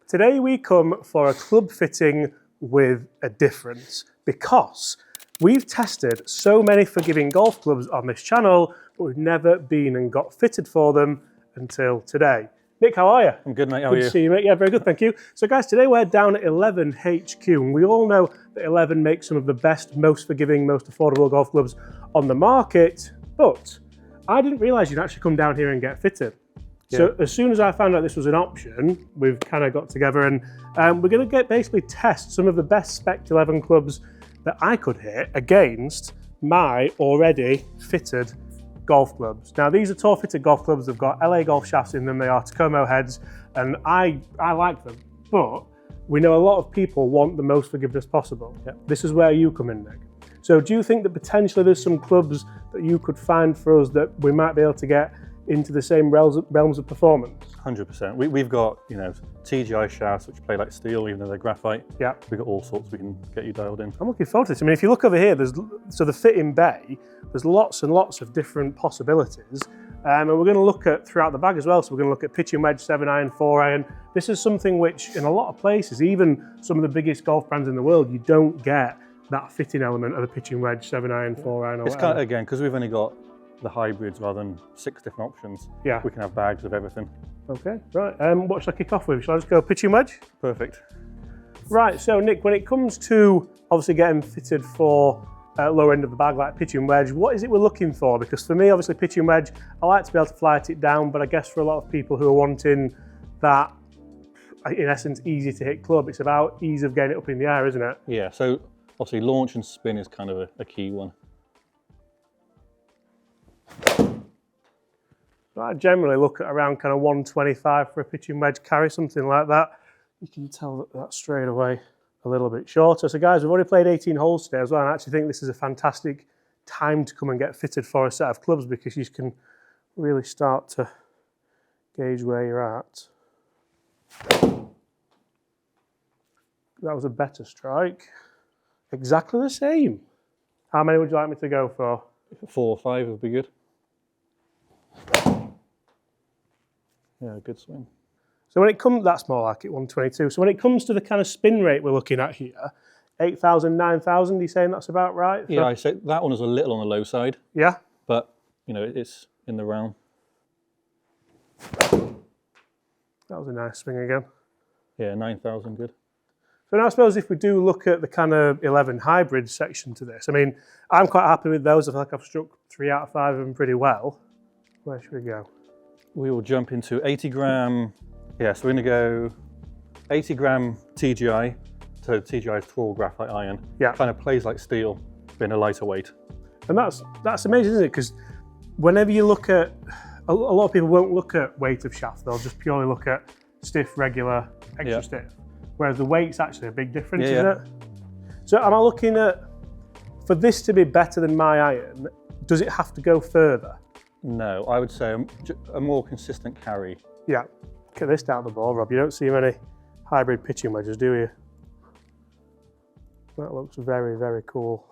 Today we come for a club fitting with a difference because we've tested so many forgiving golf clubs on this channel, but we've never been and got fitted for them until today. Nick, how are you? I'm good, mate. How are you? Good to see you, mate. Yeah, very good, thank you. So guys, today we're down at 11 HQ, and we all know that 11 makes some of the best, most forgiving, most affordable golf clubs on the market, but I didn't realise you'd actually come down here and get fitted. So as soon as I found out this was an option, we've kind of got together and we're going to basically test some of the best Spec 11 clubs that I could hit against my already fitted golf clubs. Now these are tour fitted golf clubs. They've got LA golf shafts in them. They are Tacoma heads, and I like them. But we know a lot of people want the most forgiveness possible. This is where you come in, Nick. So do you think that potentially there's some clubs that you could find for us that we might be able to get into the same realms of performance? 100%. We've got, TGI shafts which play like steel, even though they're graphite. Yeah. We've got all sorts we can get you dialed in. I'm looking forward to this. I mean, if you look over here, so the fit-in bay, there's lots and lots of different possibilities. And we're going to look at throughout the bag as well. So we're going to look at pitching wedge, 7-iron, 4-iron. This is something which in a lot of places, even some of the biggest golf brands in the world, you don't get that fitting element of the pitching wedge, 7-iron, 4-iron, or it's kind of, again, because we've only got the hybrids rather than 6 different options. Yeah. We can have bags of everything. Okay, right. What should I kick off with? Shall I just go pitching wedge? Perfect. Right, so Nick, when it comes to obviously getting fitted for lower end of the bag like pitching wedge, what is it we're looking for? Because for me, obviously pitching wedge, I like to be able to flight it down, but I guess for a lot of people who are wanting that, in essence, easy to hit club, it's about ease of getting it up in the air, isn't it? Yeah, so obviously launch and spin is kind of a key one. I generally look at around kind of 125 for a pitching wedge carry, something like that. You can tell that straight away a little bit shorter. So guys, we've already played 18 holes today as well, and I actually think this is a fantastic time to come and get fitted for a set of clubs because you can really start to gauge where you're at. That was a better strike. Exactly the same. How many would you like me to go for? 4 or 5 would be good. Yeah, good swing. So when it comes, that's more like it, 122. So when it comes to the kind of spin rate we're looking at here, 8,000, 9,000, you saying that's about right? Yeah, I say that one is a little on the low side. Yeah? But, it's in the realm. That was a nice swing again. Yeah, 9,000, good. So now I suppose if we do look at the kind of 11 hybrid section to this, I mean, I'm quite happy with those. I feel like I've struck 3 out of 5 of them pretty well. Where should we go? We will jump into 80 gram. Yeah, so we're gonna go 80 gram TGI. So TGI is tall graphite iron. Yeah. Kind of plays like steel, being a lighter weight. And that's amazing, isn't it? Because whenever you look at, a lot of people won't look at weight of shaft, they'll just purely look at stiff, regular, extra stiff. Whereas the weight's actually a big difference, isn't it? So am I looking at, for this to be better than my iron, does it have to go further? No, I would say a more consistent carry. Yeah. Look at this down the ball, Rob. You don't see many hybrid pitching wedges, do you? That looks very, very cool.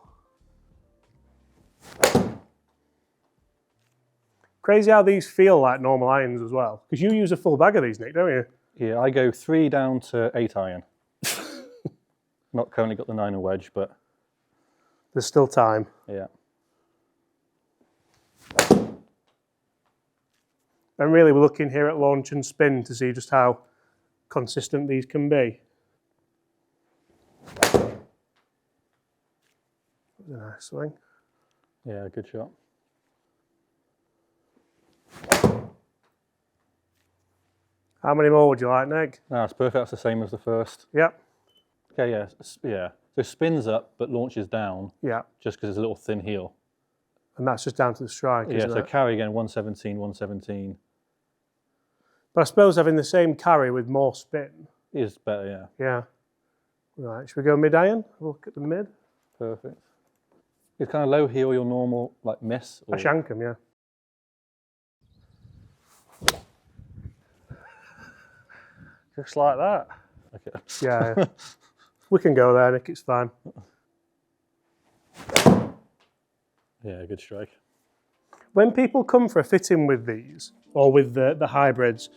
Crazy how these feel like normal irons as well. Because you use a full bag of these, Nick, don't you? Yeah, I go 3 down to 8 iron. Not currently got the 9 wedge, but there's still time. Yeah. And really we're looking here at launch and spin to see just how consistent these can be. That was a nice swing. Yeah, good shot. How many more would you like, Nick? No, it's perfect. That's the same as the first. Yep. Okay, yeah. So spins up, but launches down. Yeah. Just because it's a little thin heel. And that's just down to the strike, isn't so it? carry again, 117, 117. But I suppose having the same carry with more spin is better, yeah. Yeah. Right, should we go mid-iron? Look at the mid. Perfect. It's kind of low heel, your normal, like miss? I shank them, yeah. Just like that. Okay. Yeah. We can go there, Nick, it's fine. Yeah, good strike. When people come for a fitting with these, or with the hybrids,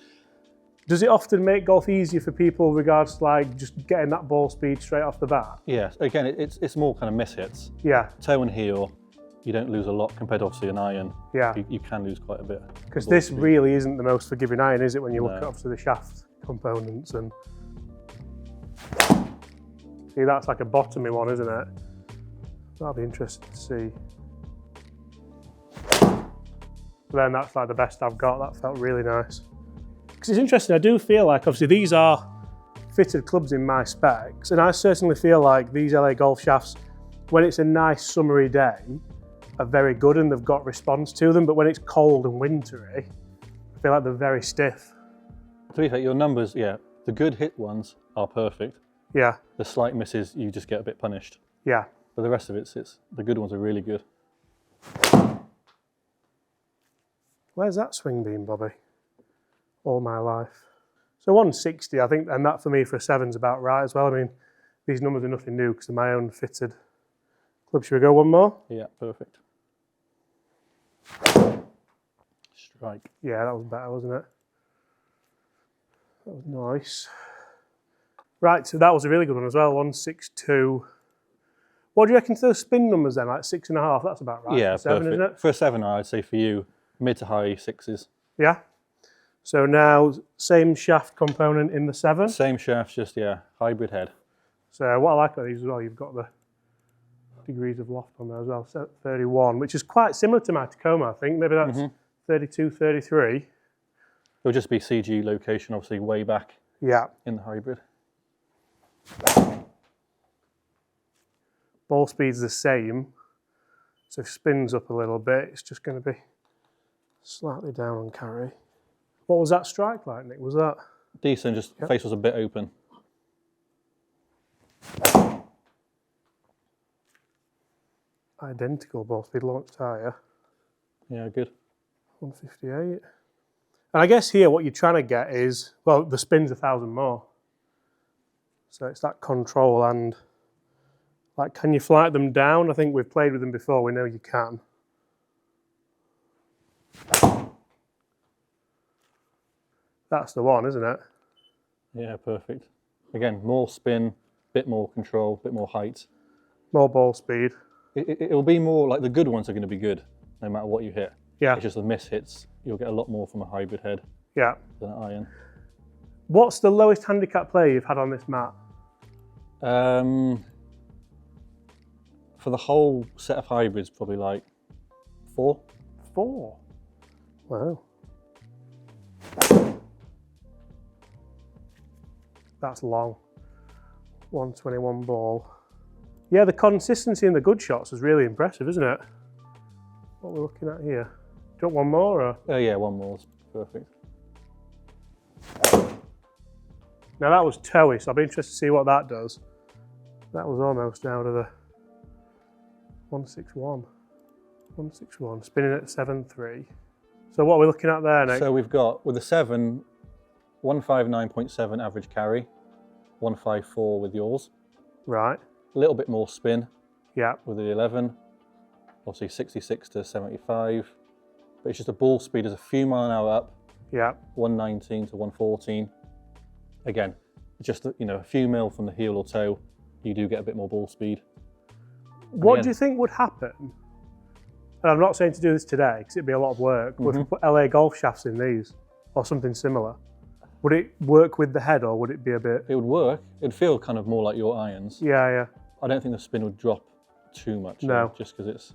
Does it often make golf easier for people regards to like just getting that ball speed straight off the bat? Yeah, again, it's more kind of miss hits. Yeah. Toe and heel, you don't lose a lot compared to obviously an iron. Yeah. You can lose quite a bit. Because this speed. really isn't the most forgiving iron, is it, when you look No. at obviously the shaft components and... See, that's like a bottomy one, isn't it? That'll be interesting to see. But then that's like the best I've got. That felt really nice. Because it's interesting, I do feel like obviously these are fitted clubs in my specs, and I certainly feel like these LA Golf shafts, when it's a nice summery day, are very good and they've got response to them, but when it's cold and wintry, I feel like they're very stiff. To be fair, your numbers, yeah, the good hit ones are perfect. Yeah. The slight misses, you just get a bit punished. Yeah. But the rest of it's the good ones are really good. Where's that swing been, Bobby? All my life. So 160, I think, and that for me for a 7's about right as well. I mean, these numbers are nothing new because they're my own fitted club. Should we go one more? Yeah, perfect. Strike. Yeah, that was better, wasn't it? That was nice. Right, so that was a really good one as well, 162. What do you reckon to those spin numbers then, like 6.5? That's about right. Yeah, for 7, perfect. isn't it? For a 7, I'd say for you, mid to high 6s. Yeah. So now, same shaft component in the 7. Same shafts, just, yeah, hybrid head. So what I like about these as well, you've got the degrees of loft on there as well, so 31, which is quite similar to my Tacoma, I think. Maybe that's 32, 33. It'll just be CG location, obviously, way back Yeah. in the hybrid. Ball speed's the same, so if it spins up a little bit, it's just going to be slightly down on carry. What was that strike like, Nick? Was that? Decent, just face was a bit open. Identical ball speed, launched higher. Yeah, good. 158. And I guess here what you're trying to get is, well, the spin's 1,000 more. So it's that control and, like, can you flight them down? I think we've played with them before, we know you can. That's the one, isn't it? Yeah, perfect. Again, more spin, bit more control, bit more height. More ball speed. It'll be more like the good ones are going to be good, no matter what you hit. Yeah. It's just the miss hits, you'll get a lot more from a hybrid head Yeah. than an iron. What's the lowest handicap player you've had on this mat? For the whole set of hybrids, probably like 4. 4. Wow. That's long. 121 ball. Yeah, the consistency in the good shots is really impressive, isn't it? What we're looking at here. Do you want one more? Or? Yeah, one more is perfect. Now that was toey, so I'll be interested to see what that does. That was almost out of the 161. 161, spinning at 7.3. So what are we looking at there, Nick? So we've got, with the 7, 159.7 average carry, 154 with yours. Right. A little bit more spin Yeah. with the 11. Obviously 66 to 75. But it's just a ball speed is a few mile an hour up, Yeah. 119 to 114. Again, just a few mil from the heel or toe, you do get a bit more ball speed. What do you think would happen? And I'm not saying to do this today because it'd be a lot of work. But if we put LA Golf shafts in these or something similar, would it work with the head or would it be a bit? It would work. It'd feel kind of more like your irons. Yeah, yeah. I don't think the spin would drop too much. No. Just because it's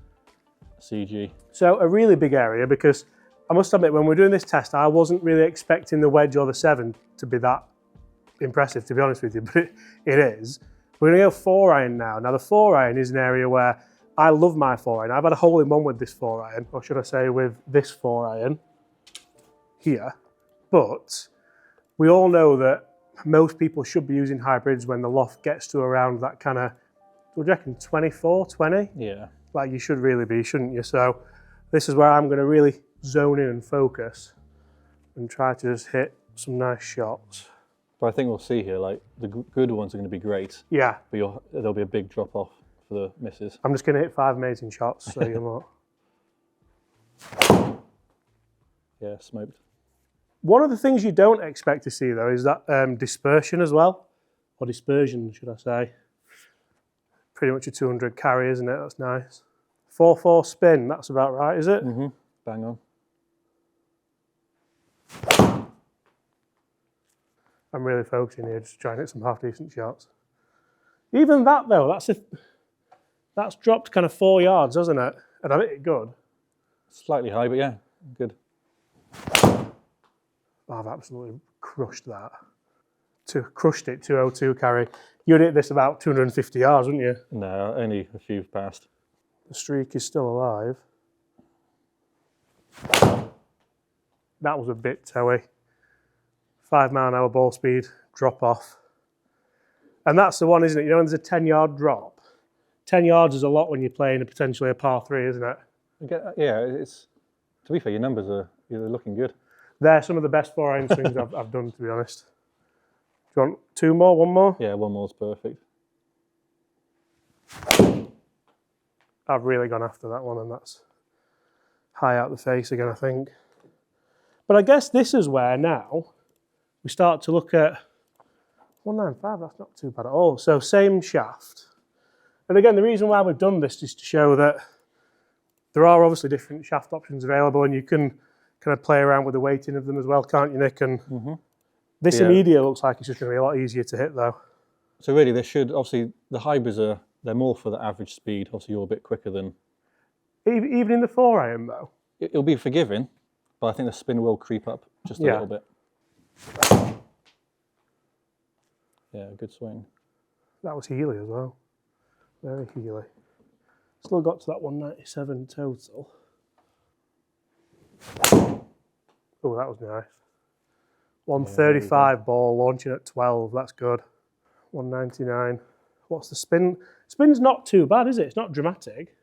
CG. So a really big area, because I must admit when we're doing this test, I wasn't really expecting the wedge or the 7 to be that impressive, to be honest with you, but it is. We're going to go 4-iron now. Now the 4-iron is an area where I love my 4-iron. I've had a hole in one with this 4-iron, or should I say with this 4-iron here. But we all know that most people should be using hybrids when the loft gets to around that kind of, what do you reckon, 24, 20? Yeah. Like you should really be, shouldn't you? So this is where I'm going to really zone in and focus and try to just hit some nice shots. But I think we'll see here, like the good ones are going to be great, Yeah. but there'll be a big drop off for the misses. I'm just going to hit 5 amazing shots, so you'll know. Yeah, smoked. One of the things you don't expect to see though is that dispersion as well, or dispersion should I say. Pretty much a 200 carry, isn't it? That's nice. 4/4 spin, that's about right, is it? Mm-hmm. Bang on. I'm really focusing here, just trying to hit some half decent shots. Even that though, that's dropped kind of 4 yards, hasn't it? And I hit it good. Slightly high, but yeah, good. I've absolutely crushed that. Crushed it, 202 carry. You'd hit this about 250 yards, wouldn't you? No, only a few past. The streak is still alive. That was a bit toey. 5 mile an hour ball speed, drop off. And that's the one, isn't it? You know, when there's a 10-yard drop. 10 yards is a lot when you're playing potentially a par 3, isn't it? Yeah, it's, to be fair, your numbers are looking good. They're some of the best 4-iron swings I've done, to be honest. Do you want 2 more, 1 more? Yeah, 1 more's perfect. I've really gone after that one, and that's high out the face again, I think. But I guess this is where now we start to look at 195, that's not too bad at all. So same shaft. And again, the reason why we've done this is to show that there are obviously different shaft options available, and you can kind of play around with the weighting of them as well, can't you, Nick? And this immediately looks like it's just going to be a lot easier to hit though. So really, obviously, the hybrids they're more for the average speed. Obviously, you're a bit quicker than... Even in the 4-iron though? It'll be forgiving, but I think the spin will creep up just a little bit. Yeah, good swing. That was Healy as well. Very Healy. Still got to that 197 total. Oh, that was nice. 135 ball launching at 12. That's good. 199. What's the spin? Spin's not too bad, is it? It's not dramatic.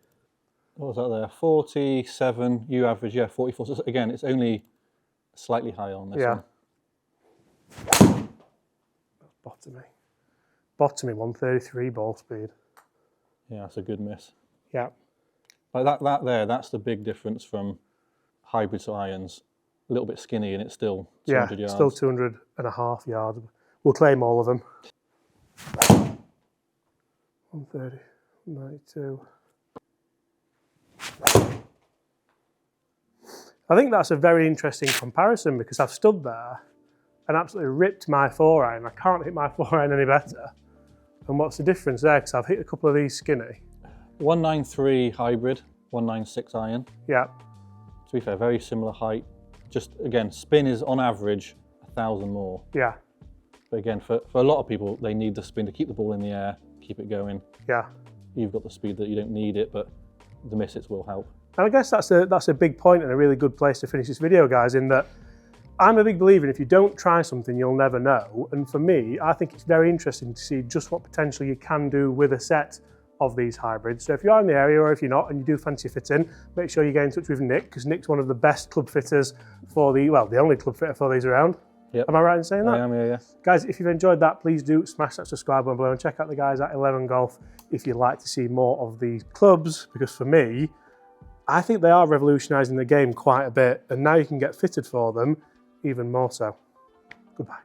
What was that there? 47. You average, yeah, 44. So again, it's only slightly higher on this one. Bottoming. Bottoming, 133 ball speed. Yeah, that's a good miss. Yeah. Like that there, that's the big difference from hybrids to irons. A little bit skinny and it's still 200 yards. Still 200.5 yards. We'll claim all of them. 130, 92. I think that's a very interesting comparison because I've stood there and absolutely ripped my 4-iron. I can't hit my 4-iron any better. And what's the difference there? Because I've hit a couple of these skinny. 193 hybrid, 196 iron. Yeah. To be fair, very similar height. Just again, spin is on average 1,000 more. Yeah. But again, for a lot of people, they need the spin to keep the ball in the air, keep it going. Yeah. You've got the speed that you don't need it, but the misses will help. And I guess that's a big point and a really good place to finish this video, guys, in that I'm a big believer in if you don't try something, you'll never know. And for me, I think it's very interesting to see just what potential you can do with a set of these hybrids. So if you are in the area or if you're not and you do fancy a fit in, make sure you get in touch with Nick, because Nick's one of the best club fitters for the only club fitter for these around. Yep. Am I right in saying that? I am, yeah. Guys, if you've enjoyed that, please do smash that subscribe button below and check out the guys at 11 Golf if you'd like to see more of these clubs, because for me, I think they are revolutionising the game quite a bit, and now you can get fitted for them even more so. Goodbye.